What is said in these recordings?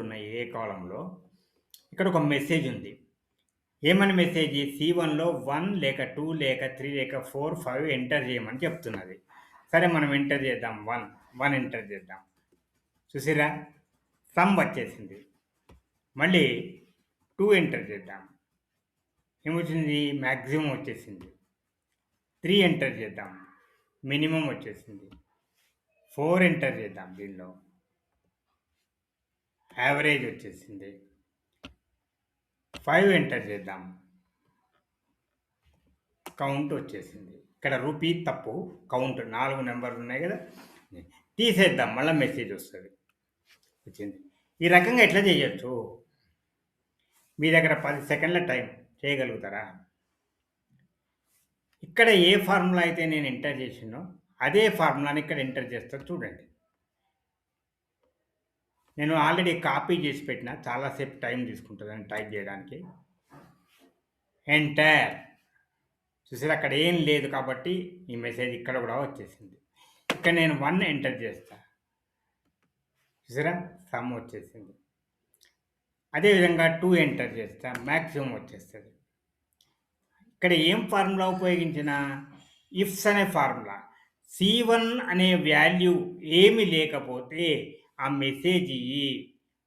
ఉన్నాయి ఏ కాలంలో. ఇక్కడ ఒక మెసేజ్ ఉంది. ఏమని మెసేజ్? C1లో 1 లేక 2 లేక 3 లేక 4, 5 ఎంటర్ చేయమని చెప్తున్నది. సరే మనం ఎంటర్ చేద్దాం. 1 ఎంటర్ చేద్దాం. చూసిర్రా? సమ్ వచ్చేసింది. మళ్ళీ 2 ఎంటర్ చేద్దాం. ఏమొచ్చింది? మాక్సిమం వచ్చేసింది. 3 ఎంటర్ చేద్దాం. మినిమమ్ వచ్చేసింది. 4 ఎంటర్ చేద్దాం దీనిలో. యావరేజ్ వచ్చేసింది. 5 ఎంటర్ చేద్దాం. కౌంట్ వచ్చేసింది. ఇక్కడ రూపీ తప్పు. కౌంట్ 4 నెంబర్లు ఉన్నాయి కదా! తీసేద్దాం. మళ్ళా మెసేజ్ వస్తది. వచ్చింది. ఈ రకంగా ఎట్లా చేయొచ్చు? మీ దగ్గర 10 సెకండ్ల టైం చేయగలుగుతారా? ఇక్కడ ఏ ఫార్ములా అయితే నేను ఎంటర్ చేసినో అదే ఫార్ములాని ఇక్కడ ఎంటర్ చేస్తా చూడండి. నేను ఆల్రెడీ కాపీ చేసి పెట్టిన. చాలాసేపు టైం తీసుకుంటుందని టైప్ చేయడానికి. ఎంటర్. చూసారా? అక్కడ ఏం లేదు కాబట్టి ఈ మెసేజ్ ఇక్కడ కూడా వచ్చేసింది. ఇక్కడ నేను 1 ఎంటర్ చేస్తా. చూసారా? సమ్ వచ్చేసింది. అదేవిధంగా 2 ఎంటర్ చేస్తా. మ్యాక్సిమం వచ్చేస్తుంది. ఇక్కడ ఏం ఫార్ములా ఉపయోగించిన? ఇఫ్స్ అనే ఫార్ములా. C1 అనే వాల్యూ ఏమి లేకపోతే ఆ మెసేజ్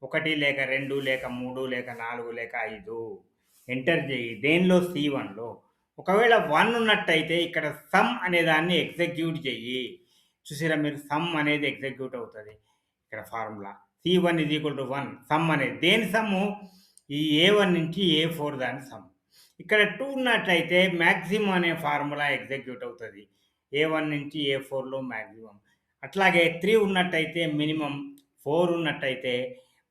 1 లేక 2 లేక 3 లేక 4 లేక 5 ఎంటర్ చేయి. దేనిలో? C1లో. ఒకవేళ 1 ఉన్నట్టయితే ఇక్కడ సమ్ అనే దాన్ని ఎగ్జిక్యూట్ చెయ్యి. చూసారా మీరు? సమ్ అనేది ఎగ్జిక్యూట్ అవుతుంది. ఇక్కడ ఫార్ములా C1 = 1. సమ్ అనేది దేని సమ్ము? ఈ A1 నుంచి A4 దాని సమ్. ఇక్కడ 2 ఉన్నట్లయితే మ్యాక్సిమం అనే ఫార్ములా ఎగ్జిక్యూట్ అవుతుంది. A1 నుంచి A4లో మ్యాక్సిమం. అట్లాగే 3 ఉన్నట్టయితే మినిమం, 4 ఉన్నట్టయితే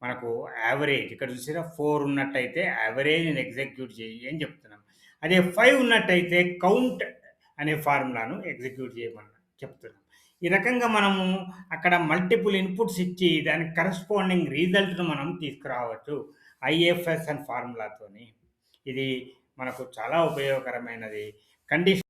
మనకు యావరేజ్. ఇక్కడ చూసారా? 4 ఉన్నట్టయితే యావరేజ్ని ఎగ్జిక్యూట్ చేయి అని చెప్తున్నాం. అదే 5 ఉన్నట్టయితే కౌంట్ అనే ఫార్ములాను ఎగ్జిక్యూట్ చేయమని చెప్తున్నాం. ఈ రకంగా మనము అక్కడ మల్టిపుల్ ఇన్పుట్స్ ఇచ్చి దానికి కరస్పాండింగ్ రిజల్ట్ను మనం తీసుకురావచ్చు IFS అనే ఫార్ములాతోని. ఇది మనకు చాలా ఉపయోగకరమైనది. కండిషన్